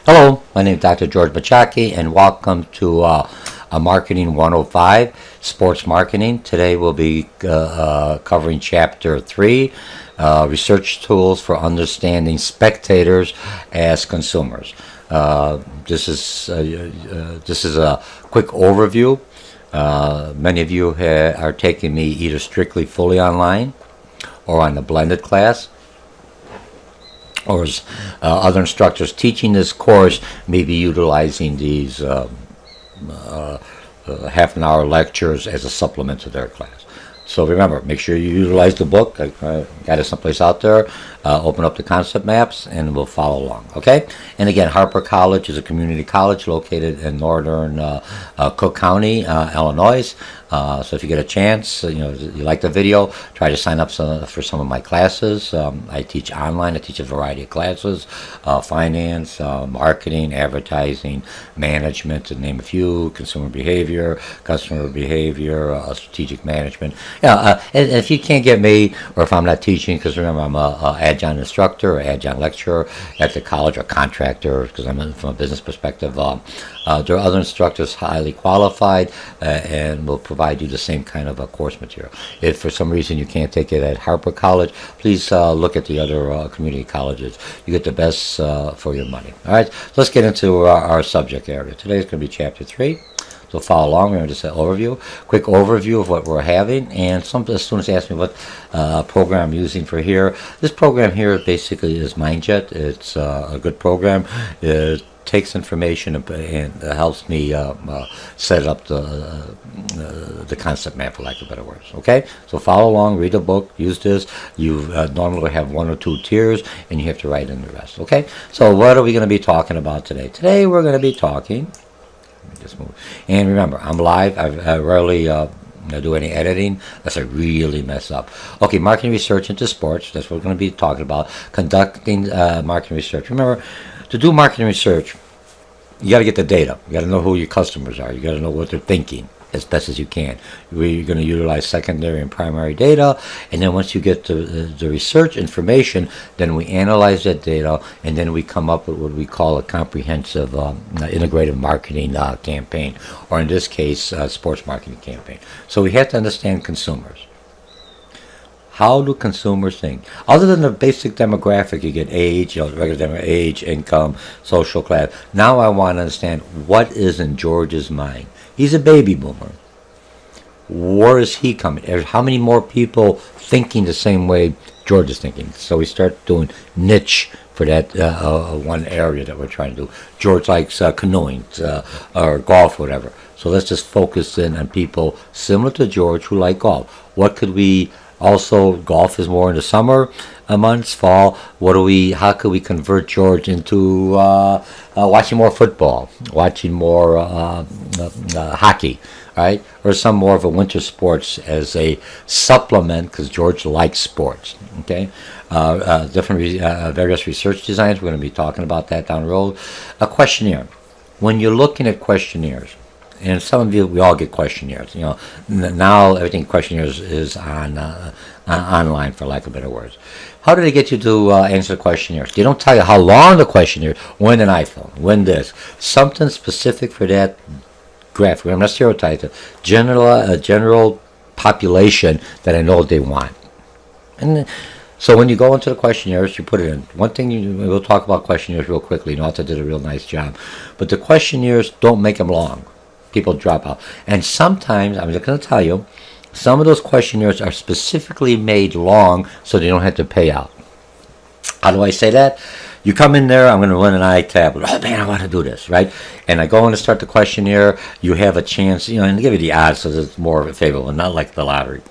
Hello, my name is Dr. George Mochocki, and welcome to a Marketing 105, Sports Marketing. Today we'll be covering Chapter 3, Research Tools for Understanding Spectators as Consumers. This is a quick overview. Many of you are taking me either strictly fully online or on the blended class, or as other instructors teaching this course may be utilizing these half an hour lectures as a supplement to their class. So remember, make sure you utilize the book. I got it someplace out there. Open up the concept maps and we'll follow along, okay? And again, Harper College is a community college located in northern Cook County, Illinois. So if you get a chance, you like the video, try to sign up for some of my classes. I teach online. I teach a variety of classes: finance, marketing, advertising, management, to name a few, consumer behavior, customer behavior, strategic management. And if you can't get me, or if I'm not teaching, because remember, I'm a adjunct instructor or adjunct lecturer at the college, or contractor, because I'm from a business perspective. There are other instructors highly qualified and will provide you the same kind of course material. If for some reason you can't take it at Harper College, please look at the other community colleges. You get the best for your money. All right, so let's get into our subject area. Today is going to be Chapter 3. So follow along. We're going to just an overview, quick overview of what we're having. And some students ask me what program I'm using for here. This program here basically is MindJet. It's a good program. It takes information and helps me set up the concept map, for lack of better words. Okay, so follow along, read the book, use this. You normally have one or two tiers, and you have to write in the rest. Okay, so what are we going to be talking about today? Today we're going to be talking. Let me just move. And remember, I'm live. I rarely do any editing unless I really mess up. Okay, marketing research into sports. That's what we're going to be talking about. Conducting marketing research. Remember, to do marketing research, you got to get the data. You got to know who your customers are. You got to know what they're thinking as best as you can. You're going to utilize secondary and primary data, and then once you get the research information, then we analyze that data, and then we come up with what we call a comprehensive integrative marketing campaign, or in this case, sports marketing campaign. So we have to understand consumers. How do consumers think? Other than the basic demographic, you get age, regular age, income, social class. Now I want to understand what is in George's mind. He's a baby boomer. Where is he coming? How many more people thinking the same way George is thinking? So we start doing niche for that one area that we're trying to do. George likes canoeing or golf, whatever. So let's just focus in on people similar to George who like golf. What could we... Also, golf is more in the summer months, fall. How could we convert George into watching more football, watching more hockey, right? Or some more of a winter sports as a supplement, because George likes sports, okay? Various research designs. We're going to be talking about that down the road. A questionnaire. When you're looking at questionnaires, and some of you, we all get questionnaires. Now everything questionnaires is on online, for lack of better words. How do they get you to answer questionnaires? They don't tell you how long the questionnaire. When an iPhone, when this, something specific for that graphic. I'm not stereotyping. General population that I know they want. And so when you go into the questionnaires, you put it in. One thing, we'll talk about questionnaires real quickly. Nalta did a real nice job, but the questionnaires, don't make them long. People drop out. And sometimes, I'm just going to tell you, some of those questionnaires are specifically made long so they don't have to pay out. How do I say that? You come in there, I'm going to run an iTablet. Oh man, I want to do this, right? And I go in to start the questionnaire. You have a chance, and give you the odds so it's more favorable, not like the lottery.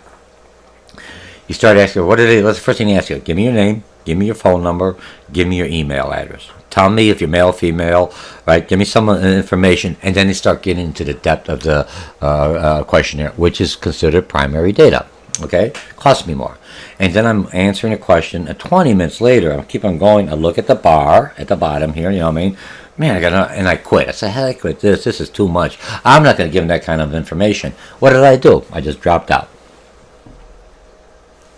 You start asking, what's the first thing you ask you? Give me your name, give me your phone number, give me your email address. Tell me if you're male, female, right? Give me some information, and then they start getting into the depth of the questionnaire, which is considered primary data. Okay, costs me more, and then I'm answering a question. And 20 minutes later, I keep on going. I look at the bar at the bottom here. You know what I mean? Man, and I quit. I said, hell, I quit this. This is too much. I'm not going to give them that kind of information. What did I do? I just dropped out.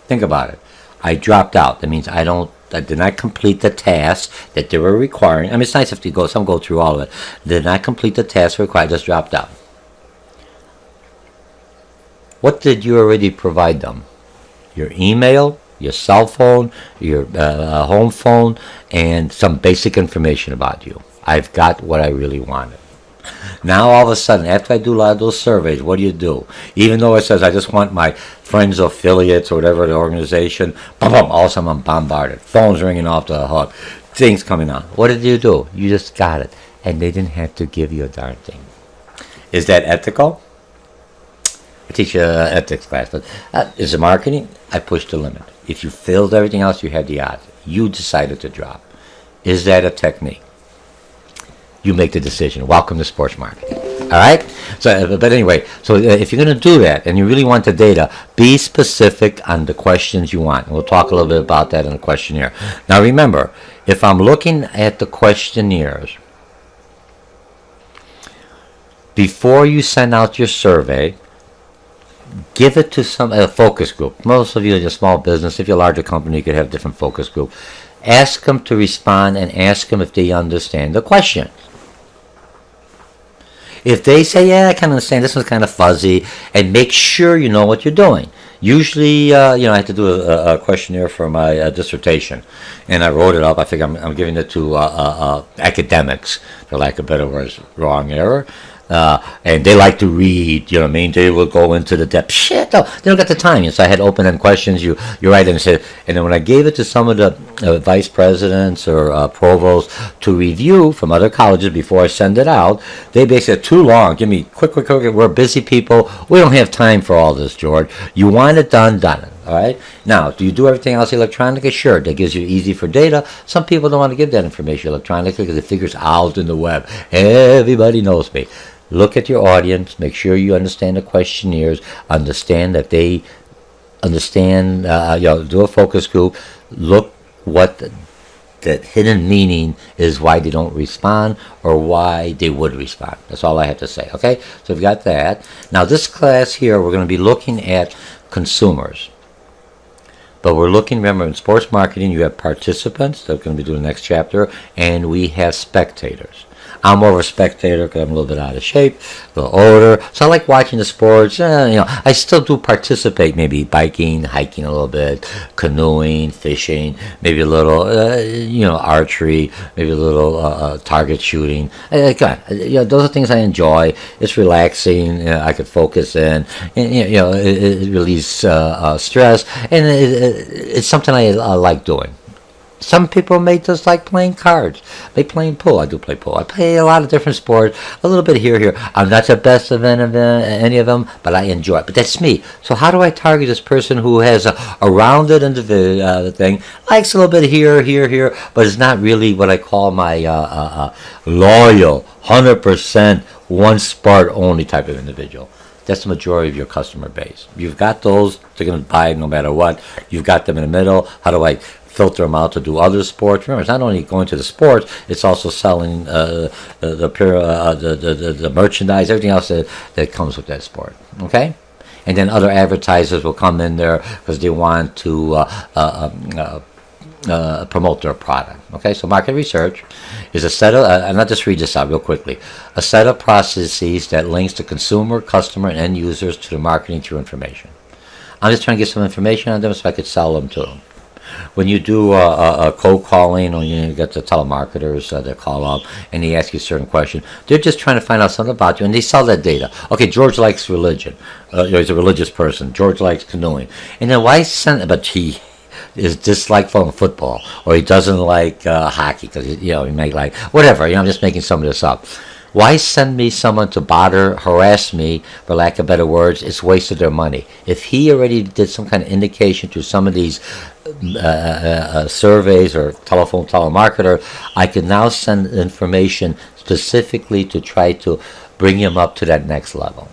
Think about it. I dropped out. That means I don't did not complete the task that they were requiring. I mean, it's nice if some go through all of it. Did not complete the task required, just dropped out. What did you already provide them? Your email, your cell phone, your home phone, and some basic information about you. I've got what I really wanted. Now all of a sudden, after I do a lot of those surveys, what do? Even though it says I just want my friends, affiliates, or whatever the organization, boom, boom, all of a sudden I'm bombarded. Phones ringing off the hook, things coming on. What did you do? You just got it, and they didn't have to give you a darn thing. Is that ethical? I teach an ethics class, but is it marketing? I pushed the limit. If you failed everything else, you had the odds. You decided to drop. Is that a technique? You make the decision. Welcome to sports marketing. All right? So, but anyway, so if you're going to do that and you really want the data, be specific on the questions you want. And we'll talk a little bit about that in the questionnaire. Now remember, if I'm looking at the questionnaires, before you send out your survey, give it to a focus group. Most of you are a small business. If you're a larger company, you could have different focus group. Ask them to respond and ask them if they understand the question. If they say, yeah, I can understand, this one's kind of fuzzy, and make sure you know what you're doing. Usually, I had to do a questionnaire for my dissertation, and I wrote it up. I think I'm giving it to academics, for lack of better words, wrong error. And they like to read, you know what I mean? They will go into the depth. Shit, no, they don't got the time. So I had open-end questions. You write and say, and then when I gave it to some of the vice presidents or provosts to review from other colleges before I send it out, they basically said, too long. Give me quick. We're busy people. We don't have time for all this, George. You want it done it. All right. Now, do you do everything else electronically? Sure. That gives you easy for data. Some people don't want to give that information electronically because it figures out in the web. Everybody knows me. Look at your audience. Make sure you understand the questionnaires. Understand that they understand. Do a focus group. Look what the hidden meaning is, why they don't respond or why they would respond. That's all I have to say. Okay. So we've got that. Now this class here, we're going to be looking at consumers. But we're looking, remember, in sports marketing, you have participants. They're going to be doing the next chapter. And we have spectators. I'm more of a spectator because I'm a little bit out of shape, a little older. So I like watching the sports. I still do participate, maybe biking, hiking a little bit, canoeing, fishing, maybe a little, archery, maybe a little target shooting. Those are things I enjoy. It's relaxing. I could focus in. And, it relieves stress. And it's something I like doing. Some people may just like playing cards. They playing pool. I do play pool. I play a lot of different sports. A little bit here. I'm not the best of any of them, but I enjoy it. But that's me. So how do I target this person who has a rounded thing, likes a little bit here, but is not really what I call my loyal, 100% one sport only type of individual. That's the majority of your customer base. You've got those. They're going to buy no matter what. You've got them in the middle. How do I filter them out to do other sports? Remember, it's not only going to the sports, it's also selling the merchandise, everything else that comes with that sport. Okay? And then other advertisers will come in there because they want to promote their product. Okay, so market research is a set of, and I'll just read this out real quickly, a set of processes that links the consumer, customer, and end users to the marketing through information. I'm just trying to get some information on them so I could sell them to them. When you do a cold calling, or you get the telemarketers that call up and they ask you a certain question, they're just trying to find out something about you, and they sell that data. Okay, George likes religion. He's a religious person. George likes canoeing. And then why send? But he is disliked from football, or he doesn't like hockey because he may like whatever. I'm just making some of this up. Why send me someone to harass me, for lack of better words? It's wasted their money. If he already did some kind of indication to some of these surveys or telemarketer, I can now send information specifically to try to bring him up to that next level.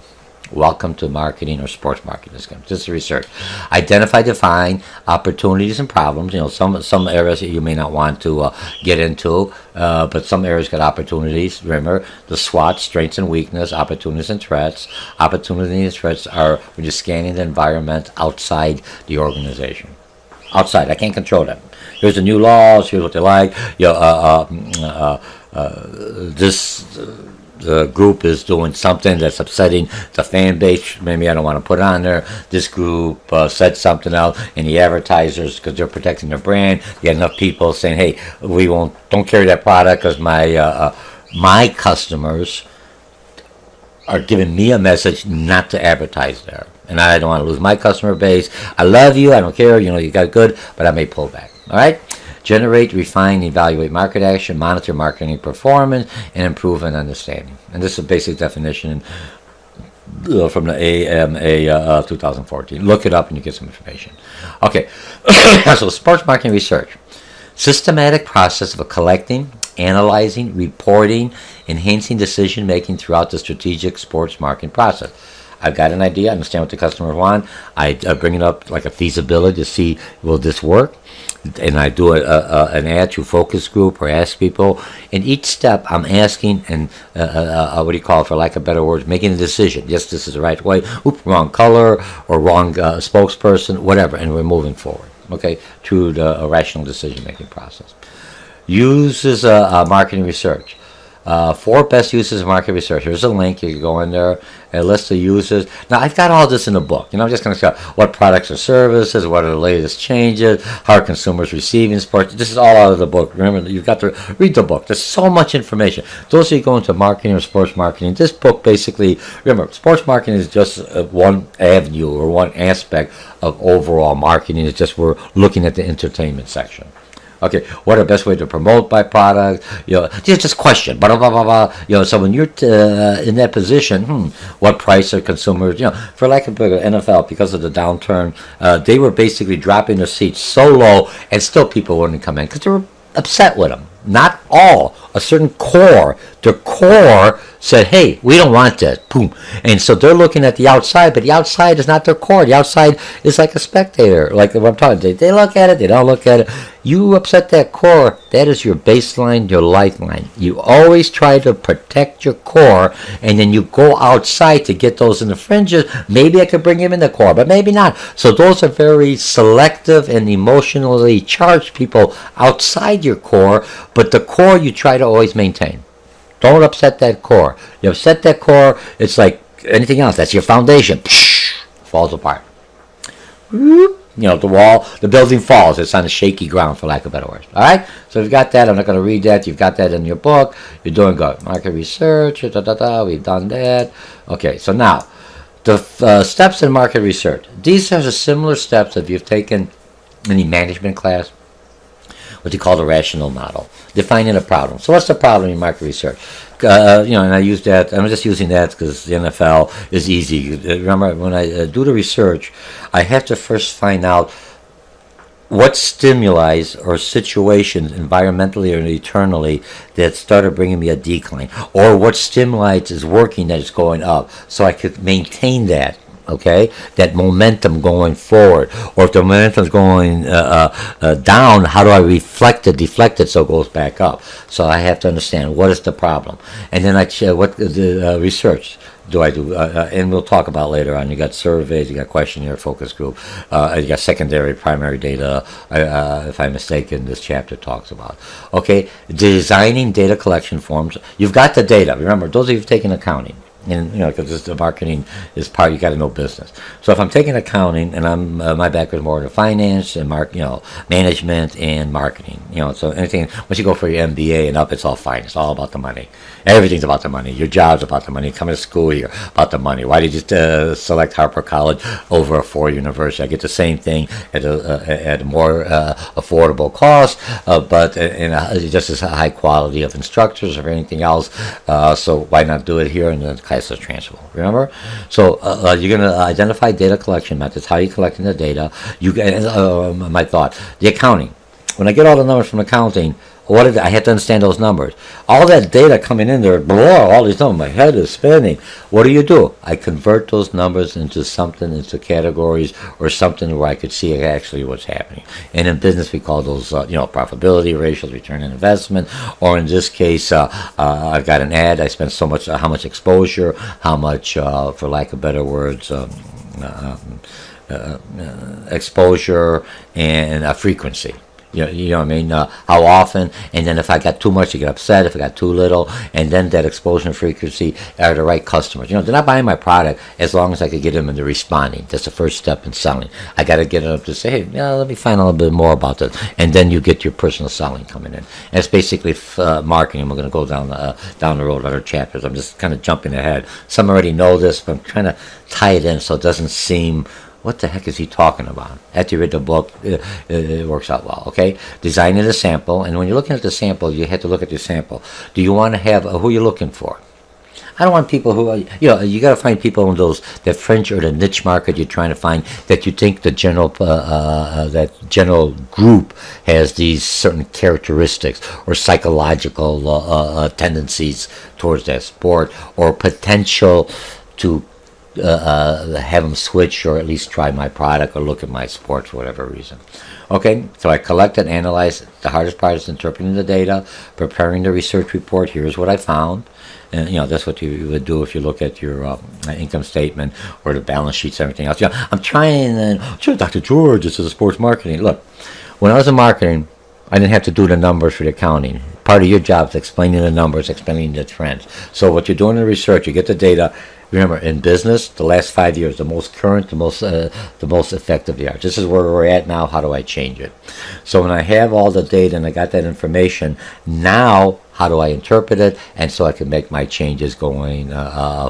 Welcome to marketing or sports marketing. This is research. Identify, define opportunities and problems. Some areas that you may not want to get into, but some areas got opportunities. Remember the SWOT: strengths and weakness, opportunities and threats. Opportunities and threats are when you're scanning the environment outside the organization. outside. I can't control them. Here's the new laws. Here's what they like. This group is doing something that's upsetting the fan base. Maybe I don't want to put it on there. This group said something else, and the advertisers, because they're protecting their brand, you get enough people saying, "Hey, don't carry that product because my customers are giving me a message not to advertise there, and I don't want to lose my customer base. I love you. I don't care. You got good, but I may pull back." All right. Generate, refine, evaluate market action, monitor marketing performance, and improve an understanding. And this is a basic definition from the AMA 2014. Look it up and you get some information. Okay, so sports marketing research. Systematic process of collecting, analyzing, reporting, enhancing decision making throughout the strategic sports marketing process. I've got an idea, I understand what the customer wants. I bring it up like a feasibility to see, will this work? And I do an ad to focus group or ask people. In each step, I'm asking and what do you call it, for lack of better words, making a decision. Yes, this is the right way. Oop, wrong color or wrong spokesperson, whatever, and we're moving forward. Okay, through the rational decision-making process. Uses marketing research. 4 best uses of market research. Here's a link. You can go in there and list the uses. Now, I've got all this in the book. I'm just going to show what products or services, what are the latest changes, how are consumers receiving sports. This is all out of the book. Remember, you've got to read the book. There's so much information. Those of you going to marketing or sports marketing, this book basically, remember, sports marketing is just one avenue or one aspect of overall marketing. It's just we're looking at the entertainment section. Okay, what are the best way to promote my product? Just question. Blah, blah, blah, blah. So when you're in that position, what price are consumers? For lack of better, NFL, because of the downturn, they were basically dropping their seats so low, and still people wouldn't come in because they were upset with them. Not all. A certain core. Their core said, "Hey, we don't want this." Boom. And so they're looking at the outside, but the outside is not their core. The outside is like a spectator, like what I'm talking. They look at it, they don't look at it. You upset that core, that is your baseline, your lifeline. You always try to protect your core, and then you go outside to get those in the fringes. Maybe I could bring him in the core, but maybe not. So those are very selective and emotionally charged people outside your core, but the core you try to always maintain. Don't upset that core. You upset that core, it's like anything else. That's your foundation. Falls apart. The wall, the building falls. It's on a shaky ground, for lack of better words. All right? So you've got that. I'm not going to read that. You've got that in your book. You're doing good. Market research. We've done that. Okay, so now, the steps in market research. These are the similar steps if you've taken any management class, what they call the rational model, defining a problem. So what's the problem in market research? And I use that. I'm just using that because the NFL is easy. Remember, when I do the research, I have to first find out what stimuli or situations, environmentally or eternally, that started bringing me a decline, or what stimuli is working that is going up, so I could maintain that. Okay, that momentum going forward, or if the momentum is going down, how do I deflect it so it goes back up? So I have to understand what is the problem, and then I check what the research do I do, and we'll talk about later on. You got surveys, you got questionnaire, focus group, you got secondary, primary data. If I'm mistaken, this chapter talks about. Okay, designing data collection forms. You've got the data. Remember, those of you who've taken accounting. And because the marketing is part, you got to know business. So if I'm taking accounting, and I'm my background is more in finance and management and marketing. So anything once you go for your MBA and up, it's all fine. It's all about the money. Everything's about the money. Your job's about the money. Coming to school here about the money. Why did you select Harper College over a 4-year university? I get the same thing at a more affordable cost, but in just as high quality of instructors or anything else. So why not do it here in the class is transferable? Remember? So you're going to identify data collection methods. How are you collecting the data? My thought. The accounting. When I get all the numbers from accounting, I have to understand those numbers. All that data coming in there, all these numbers, my head is spinning. What do? I convert those numbers into categories or something where I could see actually what's happening. And in business, we call those, profitability ratios, return on investment, or in this case, I've got an ad. I spent so much, how much exposure, how much, for lack of better words, exposure and frequency. You know what I mean? How often, and then if I got too much, you get upset. If I got too little, and then that exposure and frequency are the right customers. They're not buying my product as long as I could get them into responding. That's the first step in selling. I got to get them to say, hey, let me find a little bit more about this, and then you get your personal selling coming in. And it's basically marketing. We're going to go down the road, other chapters. I'm just kind of jumping ahead. Some already know this, but I'm trying to tie it in so it doesn't seem, what the heck is he talking about? After you read the book, it works out well, okay? Designing a sample, and when you're looking at the sample, you have to look at your sample. Do you want to have, who you're looking for? I don't want people who, you got to find people in that fringe or the niche market you're trying to find that you think the that general group has these certain characteristics or psychological tendencies towards that sport, or potential to have them switch or at least try my product or look at my sports for whatever reason. Okay, so I collect and analyze. The hardest part is interpreting the data, preparing the research report. Here's what I found. And that's what you would do if you look at your income statement or the balance sheets and everything else. I'm trying, sure, Dr. George, this is a sports marketing. Look, when I was in marketing, I didn't have to do the numbers for the accounting. Part of your job is explaining the numbers, explaining the trends. So what you're doing in research, you get the data. Remember, in business, the last 5 years, the most current, the most effective they are. This is where we're at now. How do I change it? So when I have all the data and I got that information, now how do I interpret it? And so I can make my changes going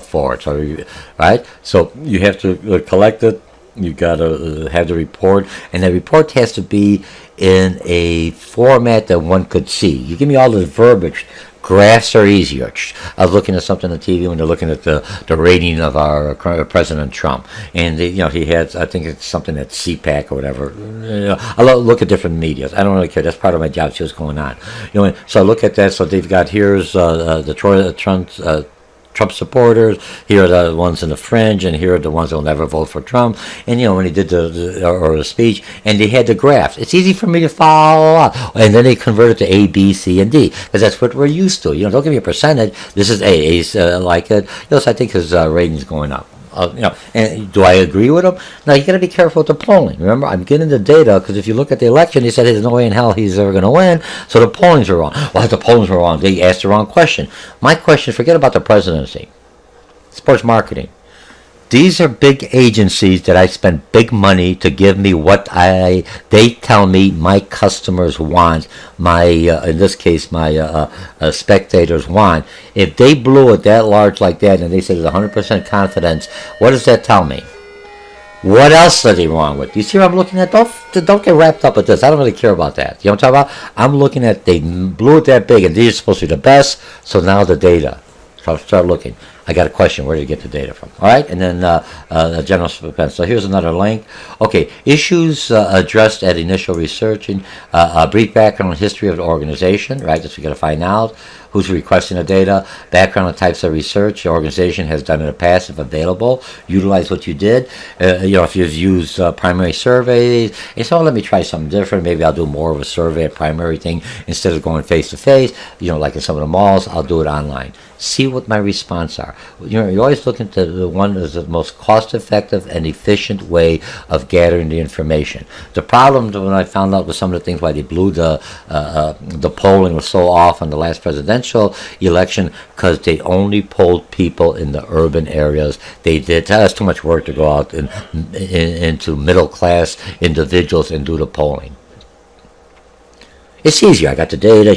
forward. So, right? So you have to collect it. You got to have the report, and the report has to be in a format that one could see. You give me all the verbiage. Graphs are easier. I was looking at something on TV when they're looking at the rating of our President Trump, and he had, I think it's something at CPAC or whatever. I look at different media. I don't really care. That's part of my job. See what's going on. So I look at that. So they've got, here's the Trump supporters, here are the ones in the fringe, and here are the ones that will never vote for Trump. And when he did the speech, and they had the graphs, it's easy for me to follow up. And then they converted to A, B, C, and D, because that's what we're used to. Don't give me a percentage. This is A's like it. So I think his rating's going up. And do I agree with him? Now, you got to be careful with the polling. Remember, I'm getting the data, because if you look at the election, they said there's no way in hell he's ever going to win, so the pollings are wrong. Well, the pollings were wrong. They asked the wrong question. My question, forget about the presidency. Sports marketing. These are big agencies that I spend big money to give me what they tell me my customers want, in this case, my spectators want. If they blew it that large like that and they said there's 100% confidence, what does that tell me? What else are they wrong with? You see what I'm looking at? Don't get wrapped up with this. I don't really care about that. You know what I'm talking about? I'm looking at, they blew it that big and these are supposed to be the best, so now the data. So start looking. I got a question. Where did you get the data from? All right, and then general suspense. So here's another link. Okay, issues addressed at initial researching. A brief background and history of the organization. Right, that's what we got to find out. Who's requesting the data? Background and types of research the organization has done in the past, if available. Utilize what you did. If you've used primary surveys, and so let me try something different. Maybe I'll do more of a survey, a primary thing, instead of going face to face. Like in some of the malls, I'll do it online. See what my response are. You're always looking to the one that's the most cost-effective and efficient way of gathering the information. The problem when I found out with some of the things why they blew the polling was so off on the last presidential election, because they only polled people in the urban areas. They did. That's too much work to go out into middle-class individuals and do the polling. It's easier. I got the data.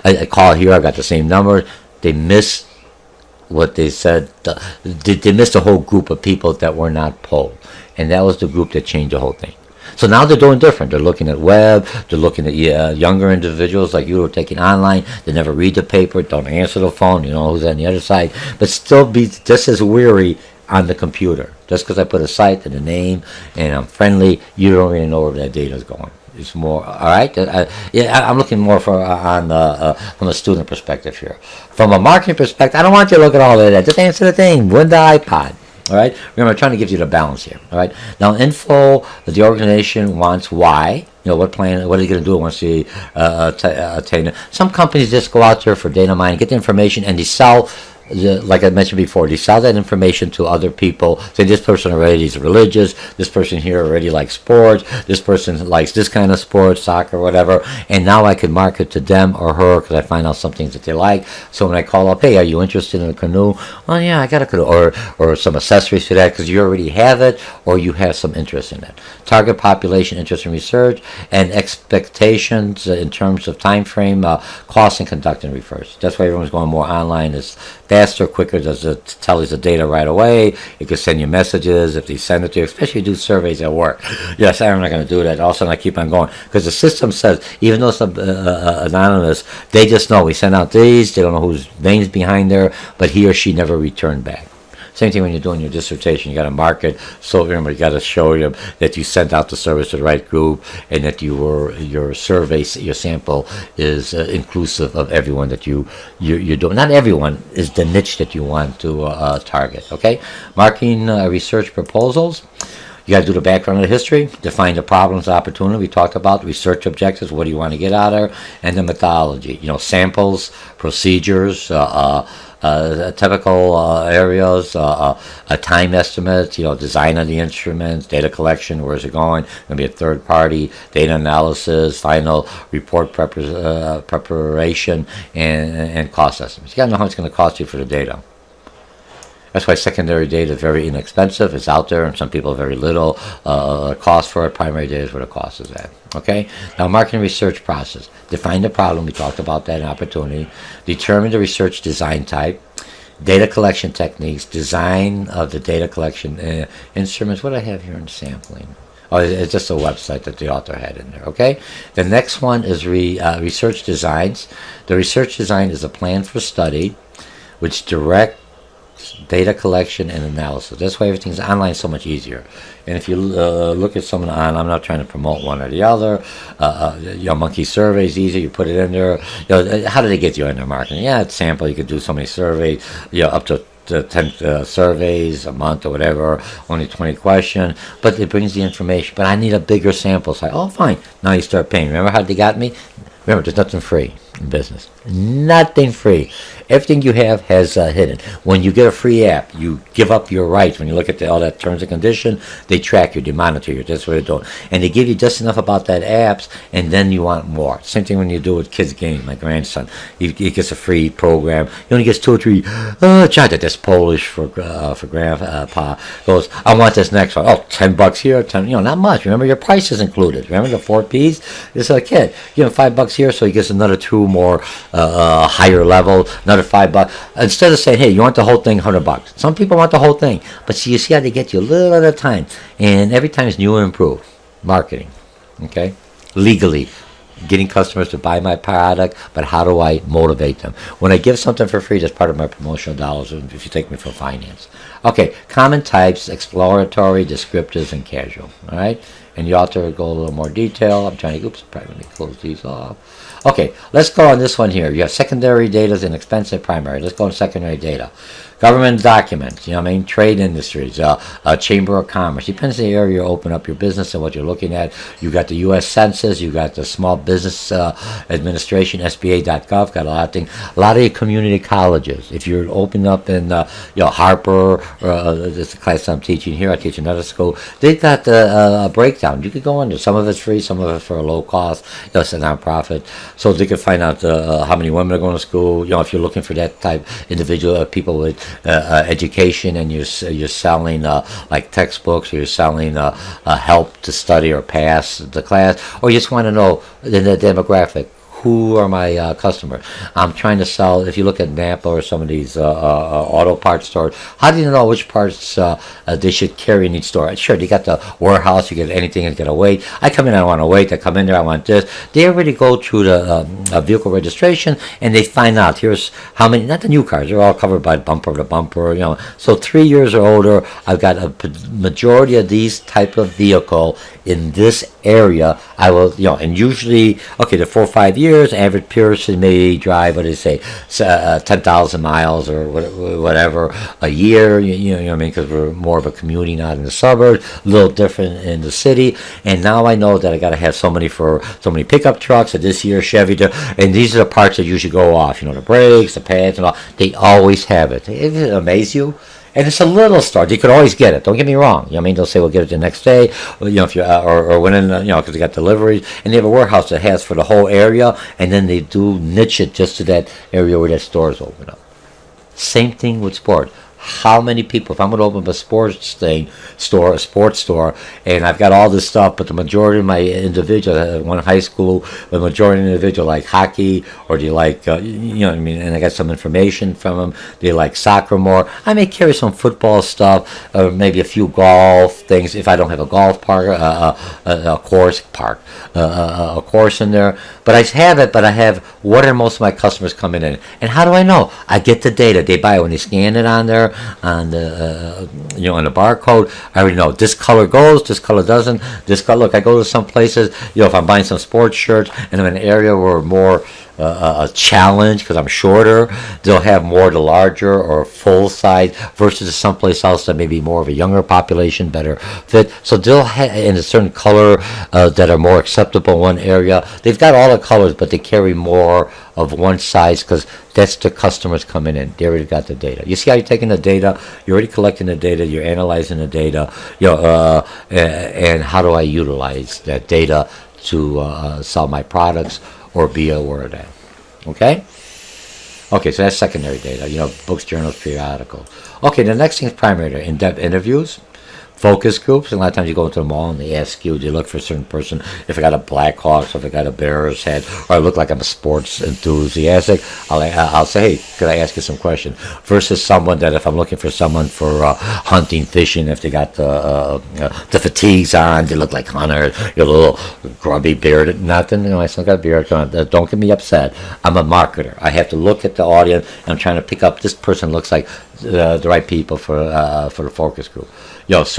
I call here. I got the same number. They missed what they said. They missed a whole group of people that were not polled. And that was the group that changed the whole thing. So now they're doing different. They're looking at web. They're looking at younger individuals like you who are taking online. They never read the paper, don't answer the phone. Who's on the other side. But still be just as weary on the computer. Just because I put a site and a name and I'm friendly, you don't really know where that data is going. It's more, all right? I'm looking more from a student perspective here. From a marketing perspective, I don't want you to look at all of that. Just answer the thing. Win the iPod. All right? Remember, I'm trying to give you the balance here. All right? Now, info that the organization wants why. What plan, what are you going to do once you attain it? Some companies just go out there for data mining, get the information, and they sell like I mentioned before, they sell that information to other people. Say this person already is religious, this person here already likes sports, this person likes this kind of sports, soccer, whatever, and now I can market to them or her because I find out some things that they like. So when I call up, hey, are you interested in a canoe? Oh yeah, I got a canoe, or some accessories to that because you already have it or you have some interest in it. Target population, interest in research, and expectations in terms of time frame, cost, and conducting research. That's why everyone's going more online. Is faster, quicker, does it tell you the data right away. It can send you messages if they send it to you, especially do surveys at work. Yes, I'm not going to do that. All of a sudden I keep on going because the system says, even though it's anonymous, they just know we send out these, they don't know whose name's behind there, but he or she never returned back. Same thing when you're doing your dissertation. You got to mark it. So remember, you got to show them that you sent out the service to the right group and that your survey, your sample is inclusive of everyone that you're doing. Not everyone is the niche that you want to target. Okay, marking research proposals. You got to do the background of the history, define the problems, opportunity. We talked about research objectives. What do you want to get out of there, and the methodology. samples, procedures. Typical areas, a time estimate, design of the instruments, data collection, where's it going, going to be a third party, data analysis, final report preparation, and cost estimates. You got to know how it's going to cost you for the data. That's why secondary data is very inexpensive. It's out there, and some people have very little cost for it. Primary data is where the cost is at. Okay? Now, marketing research process. Define the problem. We talked about that in opportunity. Determine the research design type. Data collection techniques. Design of the data collection instruments. What do I have here in sampling? Oh, it's just a website that the author had in there. Okay? The next one is research designs. The research design is a plan for study which direct data collection and analysis. That's why everything's online so much easier. And if you look at someone on, I'm not trying to promote one or the other. Monkey surveys easy. You put it in there. How do they get you in their marketing? Yeah, it's sample. You could do so many surveys. Up to 10 surveys a month or whatever. Only 20 questions. But it brings the information. But I need a bigger sample size. Oh, fine. Now you start paying. Remember how they got me? Remember, there's nothing free in business. Nothing free. Everything you have has hidden. When you get a free app, you give up your rights. When you look at all that terms and conditions, they track you, they monitor you. That's what they're doing. And they give you just enough about that apps, and then you want more. Same thing when you do with kids' games. My grandson, he gets a free program. He only gets 2 or 3. That's Polish for grandpa. Goes, I want this next one. Oh, $10 here, 10. Not much. Remember, your price is included. Remember the 4 Ps? This is a kid. $5 here, so he gets another 2 more higher level. Another $5. Instead of saying, hey, you want the whole thing, $100. Some people want the whole thing, but you see how they get you a little at a time, and every time it's new and improved. Marketing, okay, legally, getting customers to buy my product, but how do I motivate them? When I give something for free, that's part of my promotional dollars. If you take me for finance, okay, common types: exploratory, descriptive, and casual. All right, and the author will go a little more detail. I'm trying to probably close these off. Okay, let's go on this one here. You have secondary data and expensive primary. Let's go on secondary data. Government documents, trade industries, Chamber of Commerce. Depends on the area you open up your business and what you're looking at. You got the U.S. Census, you got the Small Business Administration, SBA.gov, got a lot of things. A lot of your community colleges. If you're opening up in, Harper, this is the class I'm teaching here, I teach another school, they've got a breakdown. You could go under. Some of it's free, some of it's for a low cost. It's a nonprofit. So they can find out how many women are going to school. If you're looking for that type individual, people with education, and you're selling like textbooks, or you're selling help to study or pass the class, or you just want to know the demographic. Who are my customers? I'm trying to sell. If you look at Napa or some of these auto parts stores, how do you know which parts they should carry in each store? Sure, you got the warehouse, you get anything, you got to wait. I come in, I want to wait. I come in there, I want this. They already go through the vehicle registration, and they find out here's how many. Not the new cars; they're all covered by bumper to bumper. So 3 years or older, I've got a majority of these type of vehicle in this area, I will, and usually, okay, the 4 or 5 years, average person may drive, what do they say, 10,000 miles or whatever a year, you know what I mean, because we're more of a commuting out in the suburbs, a little different in the city, and now I know that I got to have so many pickup trucks, and this year Chevy, and these are the parts that usually go off, the brakes, the pads, and all, they always have it. Does it amaze you? And it's a little store. You could always get it. Don't get me wrong. They'll say we'll get it the next day, if you or when because they got deliveries, and they have a warehouse that has for the whole area, and then they do niche it just to that area where that stores open up. Same thing with sport. How many people, if I'm going to open up a sports store, and I've got all this stuff, but the majority of my individual, one high school, the majority of individual like hockey, or do you like, what I mean, and I got some information from them, they like soccer more, I may carry some football stuff, or maybe a few golf things, if I don't have a golf park, a course in there, but I have it, but I have, what are most of my customers coming in, and how do I know? I get the data, they buy it when they scan it on there, on the on the barcode. I already know this color goes, this color doesn't. This color. Look, I go to some places. If I'm buying some sports shirts and I'm in an area where more a challenge because I'm shorter, they'll have more the larger or full size versus someplace else that may be more of a younger population, better fit. So they'll have in a certain color that are more acceptable in one area. They've got all the colors, but they carry more of one size because that's the customers coming in. They already got the data. You see how you're taking the data, you're already collecting the data, you're analyzing the data, and how do I utilize that data to sell my products or be aware of that. Okay, so that's secondary data, books, journals, periodicals. Okay, the next thing is primary data, in-depth interviews, focus groups, and a lot of times you go into the mall and they ask you, they look for a certain person, if I got a Blackhawks, if I got a Bears head, or I look like I'm a sports enthusiastic, I'll say, hey, could I ask you some questions? Versus someone that if I'm looking for someone for hunting, fishing, if they got the fatigues on, they look like hunters, you're a little grubby bearded, nothing, I still got a beard, don't get me upset. I'm a marketer. I have to look at the audience, and I'm trying to pick up, this person looks like the right people for the focus group.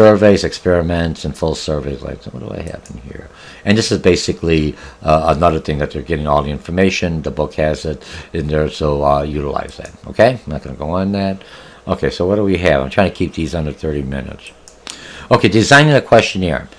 Surveys, experiments, and full surveys. Like, so what do I have in here? And this is basically another thing that they're getting all the information. The book has it in there, so utilize that. Okay, I'm not going to go on that. Okay, so what do we have? I'm trying to keep these under 30 minutes. Okay, designing a questionnaire.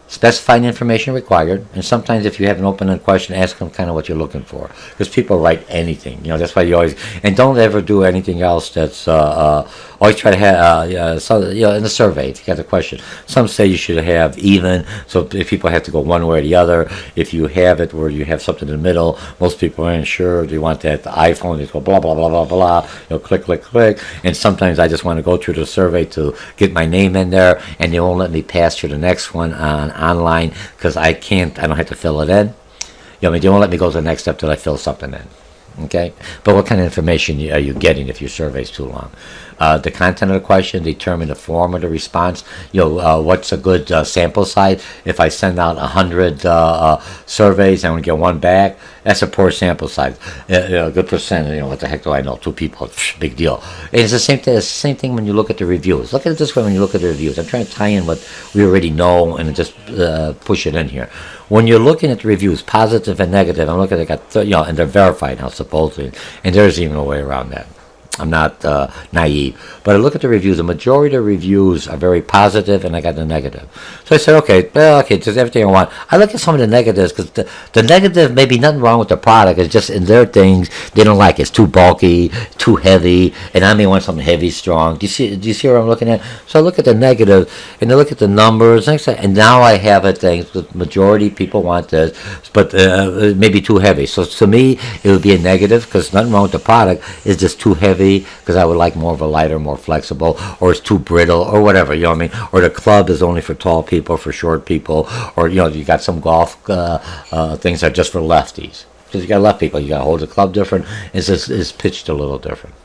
Specifying information required, and sometimes if you have an open-ended question, ask them kind of what you're looking for, because people write anything. That's why you always, and don't ever do anything else that's always try to have in the survey if you got a question. Some say you should have even, so if people have to go one way or the other. If you have it where you have something in the middle, most people aren't sure. They want that the iPhone, they go blah blah blah blah blah. Click click click, and sometimes I just want to go through the survey to get my name in there, and they won't let me pass to the next one online because I don't have to fill it in. They won't let me go to the next step till I fill something in. Okay, but what kind of information are you getting if your survey's too long? The content of the question, determine the form of the response. What's a good sample size? If I send out 100 surveys and I only get one back, that's a poor sample size. A good percent. What the heck do I know? 2 people, big deal. And it's the same thing when you look at the reviews. Look at it this way when you look at the reviews. I'm trying to tie in what we already know and just push it in here. When you're looking at the reviews, positive and negative, I'm looking at and they're verified now supposedly, and there's even a way around that. I'm not naive, but I look at the reviews. The majority of the reviews are very positive, and I got the negative. So I said, okay, just everything I want. I look at some of the negatives because the negative may be nothing wrong with the product. It's just in their things they don't like. It's too bulky, too heavy, and I may want something heavy, strong. Do you see what I'm looking at? So I look at the negative, and I look at the numbers, and now I have a thing. The majority of people want this, but it may be too heavy. So to me, it would be a negative because nothing wrong with the product. It's just too heavy. Because I would like more of a lighter, more flexible, or it's too brittle, or whatever, what I mean? Or the club is only for tall people, for short people, or, you got some golf things that are just for lefties. Because you got left people, you got to hold the club different, it's pitched a little different.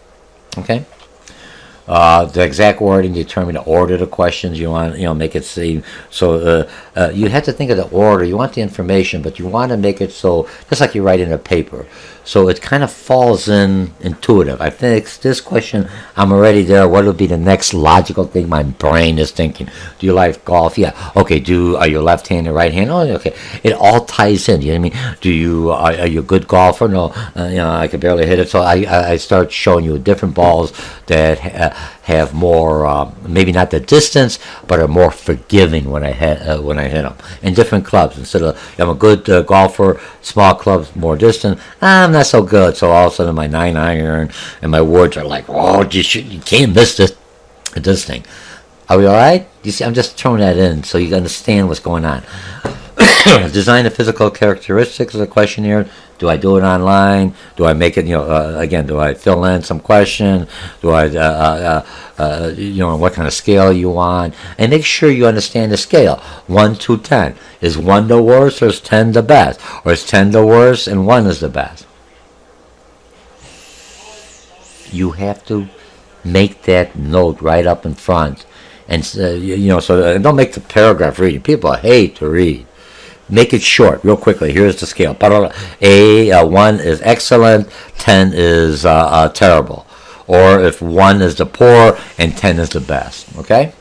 Okay? The exact wording determine the order of the questions you want. Make it seem so. You have to think of the order. You want the information, but you want to make it so just like you write in a paper. So it kind of falls in intuitive. I think this question, I'm already there. What would be the next logical thing my brain is thinking? Do you like golf? Yeah. Okay. Are you left-handed, right-handed? Oh, okay. It all ties in. You know what I mean? Are you a good golfer? No. I could barely hit it. So I start showing you different balls that have more, maybe not the distance, but are more forgiving when I hit them. And different clubs. Instead of I'm a good golfer, small clubs, more distant. I'm not so good. So all of a sudden my 9-iron and my woods are like, oh, you can't miss this thing. Are we all right? You see, I'm just throwing that in so you understand what's going on. Design the physical characteristics of the questionnaire. Do I do it online? Do I make it, again, do I fill in some question? Do I, what kind of scale you want? And make sure you understand the scale. 1 to 10. Is 1 the worst or is 10 the best? Or is 10 the worst and 1 is the best? You have to make that note right up in front. And, so don't make the paragraph reading. People hate to read. Make it short, real quickly. Here's the scale. 1 is excellent, 10 is terrible. Or if 1 is the poor and 10 is the best. Okay?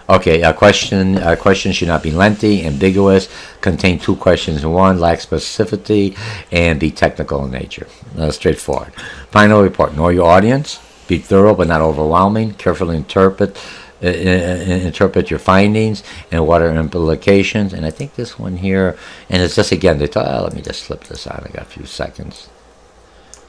Okay, a question should not be lengthy, ambiguous, contain 2 questions in one, lack specificity, and be technical in nature. Straightforward. Final report. Know your audience. Be thorough but not overwhelming. Carefully interpret your findings and what are implications. And I think this one here, and it's just again, let me just slip this on. I got a few seconds.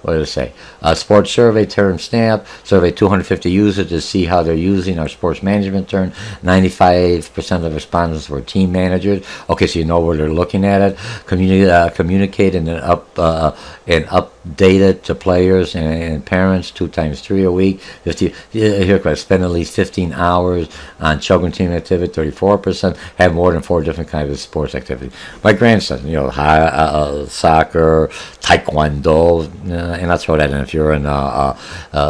What did it say? Sports survey term stamp. Survey 250 users to see how they're using our sports management term. 95% of respondents were team managers. Okay, so you know where they're looking at it. Communicate and update it to players and parents 2 times 3 a week. Spend at least 15 hours on children team activity. 34% have more than 4 different kinds of sports activities. My grandson, soccer, taekwondo. And I'll throw that in if you're in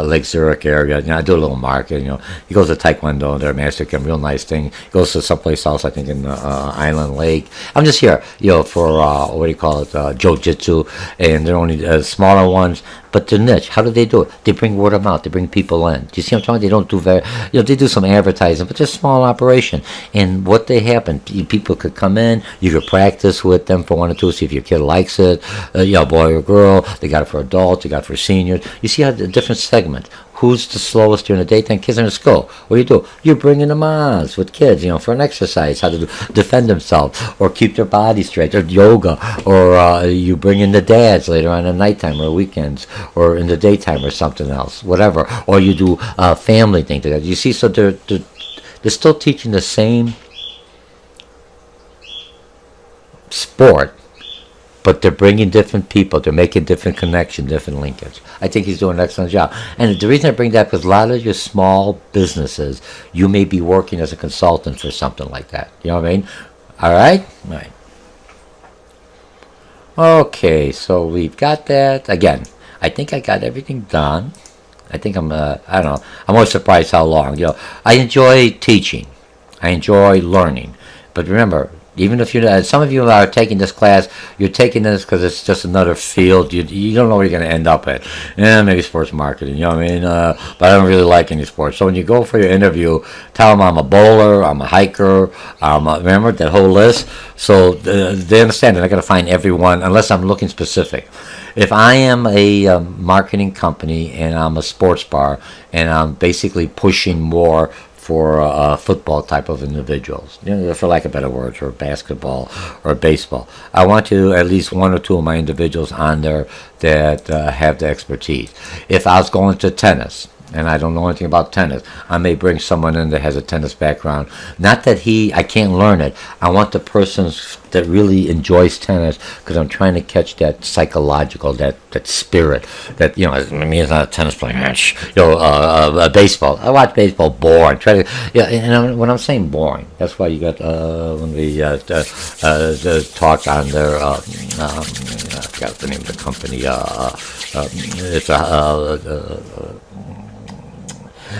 Lake Zurich area. I do a little market. He goes to Taekwondo. They're master camp, real nice thing. He goes to someplace else, I think in Island Lake. I'm just here, for what do you call it, jiu-jitsu, and they're only smaller ones. But the niche, how do they do it? They bring word of mouth. They bring people in. Do you see what I'm talking about? They don't do they do some advertising, but just small operation. And what they happen, people could come in. You could practice with them for 1 or 2, see if your kid likes it. Boy or girl. They got it for adults. They got it for seniors. You see how the different segments. Who's the slowest during the daytime? Kids are in school. What do? You bring in the moms with kids, for an exercise, how to defend themselves or keep their body straight, or yoga, or you bring in the dads later on at nighttime or weekends or in the daytime or something else, whatever. Or you do family thing together. You see, so they're still teaching the same sport, but they're bringing different people. They're making different connections, different linkage. I think he's doing an excellent job. And the reason I bring that, because a lot of your small businesses, you may be working as a consultant for something like that. You know what I mean? All right? All right. Okay, so we've got that. Again, I think I got everything done. I think I don't know. I'm always surprised how long. I enjoy teaching. I enjoy learning. But remember, even if some of you are taking this class, you're taking this because it's just another field. You don't know where you're going to end up at. Maybe sports marketing, you know what I mean? But I don't really like any sports. So when you go for your interview, tell them I'm a bowler, I'm a hiker, remember that whole list? So they understand that I got to find everyone, unless I'm looking specific. If I am a marketing company and I'm a sports bar and I'm basically pushing more for football type of individuals, for lack of better words, or basketball or baseball, I want to at least 1 or 2 of my individuals on there that have the expertise. If I was going to tennis, and I don't know anything about tennis. I may bring someone in that has a tennis background. Not that I can't learn it. I want the person that really enjoys tennis, because I'm trying to catch that psychological, that spirit. That, I mean, it's not a tennis player. Baseball. I watch baseball boring. Try to, and when I'm saying boring, that's why you got when we talk on their. I forgot the name of the company. It's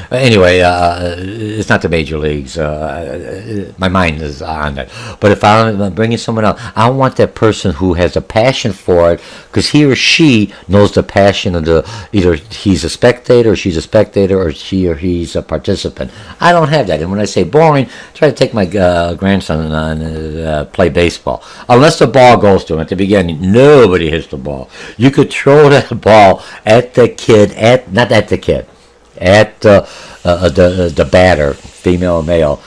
anyway, it's not the major leagues. My mind is on it. But if I'm bringing someone else, I want that person who has a passion for it, because he or she knows the passion of either he's a spectator, or she's a spectator, or she or he's a participant. I don't have that. And when I say boring, I try to take my grandson and play baseball. Unless the ball goes to him at the beginning, nobody hits the ball. You could throw that ball at the kid, not at the kid, at the batter, female or male,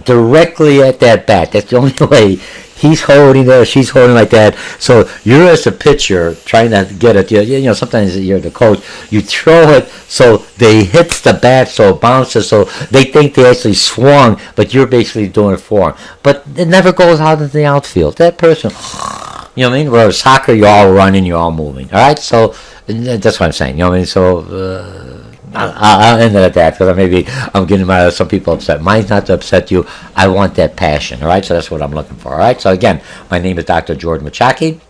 directly at that bat. That's the only way. He's holding there, she's holding like that. So you're, as a pitcher, trying to get it. Sometimes you're the coach. You throw it so they hits the bat, so it bounces. So they think they actually swung, but you're basically doing it for them. But it never goes out into the outfield. That person, you know what I mean? Whereas soccer, you're all running, you're all moving. All right, so that's what I'm saying. You know what I mean? So. I'll end it at that, because maybe I'm getting some people upset. Mine's not to upset you. I want that passion, all right? So that's what I'm looking for, all right? So again, my name is Dr. George Mochocki.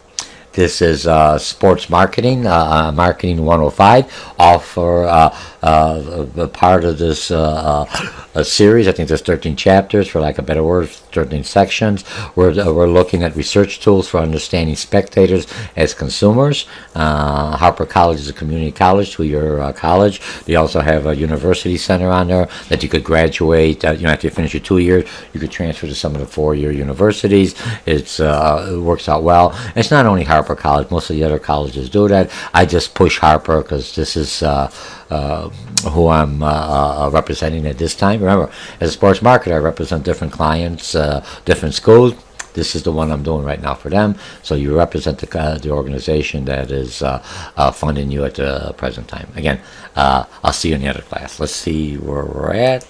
This is Sports Marketing, Marketing 105, all for a part of this a series. I think there's 13 chapters, for lack of better words, 13 sections. We're looking at research tools for understanding spectators as consumers. Harper College is a community college, 2-year college. They also have a university center on there that you could graduate. After you finish your 2 years, you could transfer to some of the 4-year universities. It works out well. And it's not only Harper College. Most of the other colleges do that. I just push Harper because this is who I'm representing at this time. Remember, as a sports marketer, I represent different clients, different schools. This is the one I'm doing right now for them. So you represent the organization that is funding you at the present time. Again, I'll see you in the other class. Let's see where we're at.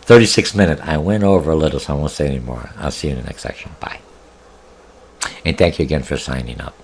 36 minutes. I went over a little, so I won't say any more. I'll see you in the next section. Bye. And thank you again for signing up.